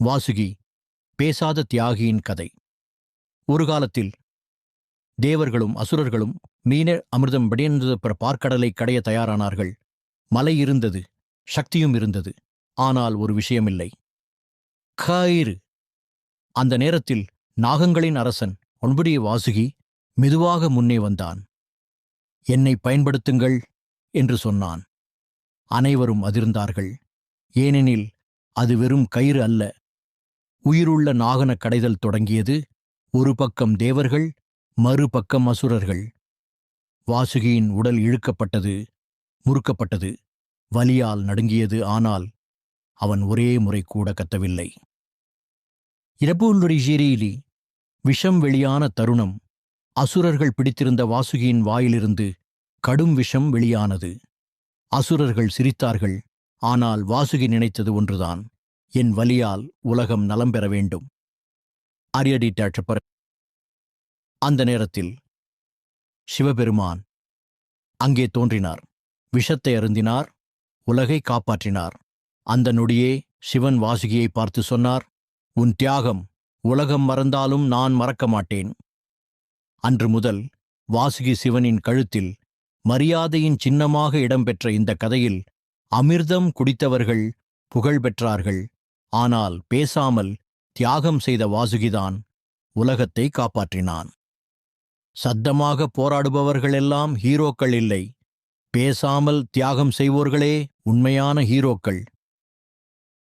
வாசுகி, பேசாத தியாகியின் கதை. ஒரு காலத்தில் தேவர்களும் அசுரர்களும் மீன அமிர்தம் விடையென்ற பார்க்கடலை கடைய தயாரானார்கள். மலை இருந்தது, சக்தியும் இருந்தது. ஆனால் ஒரு விஷயமில்லை, கயிறு. அந்த நேரத்தில் நாகங்களின் அரசன் ஒன்படிய வாசுகி மெதுவாக முன்னே வந்தான். என்னை பயன்படுத்துங்கள் என்று சொன்னான். அனைவரும் அதிர்ந்தார்கள். ஏனெனில் அது வெறும் கயிறு அல்ல. உயிருள்ள நாகன கடைதல் தொடங்கியது. ஒரு பக்கம் தேவர்கள், மறுபக்கம் அசுரர்கள். வாசுகியின் உடல் இழுக்கப்பட்டது, முறுக்கப்பட்டது, வலியால் நடுங்கியது. ஆனால் அவன் ஒரே முறை கூட கத்தவில்லை. இரபூன்லொரிஜேரியிலி விஷம் வெளியான தருணம். அசுரர்கள் பிடித்திருந்த வாசுகியின் வாயிலிருந்து கடும் விஷம் வெளியானது. அசுரர்கள் சிரித்தார்கள். ஆனால் வாசுகி நினைத்தது ஒன்றுதான், என் வலியால் உலகம் நலம் பெற வேண்டும். அரியடிட்டாற்றப்பர். அந்த நேரத்தில் சிவபெருமான் அங்கே தோன்றினார். விஷத்தை அருந்தினார், உலகை காப்பாற்றினார். அந்த நொடியே சிவன் வாசுகியை பார்த்து சொன்னார், உன் தியாகம் உலகம் மறந்தாலும் நான் மறக்க மாட்டேன். அன்று முதல் வாசுகி சிவனின் கழுத்தில் மரியாதையின் சின்னமாக இடம்பெற்ற இந்த கதையில் அமிர்தம் குடித்தவர்கள் புகழ் பெற்றார்கள். ஆனால் பேசாமல் தியாகம் செய்த வாசுகிதான் உலகத்தை காப்பாற்றினான். சத்தமாக போராடுபவர்களெல்லாம் ஹீரோக்கள் இல்லை, பேசாமல் தியாகம் செய்வோர்களே உண்மையான ஹீரோக்கள்.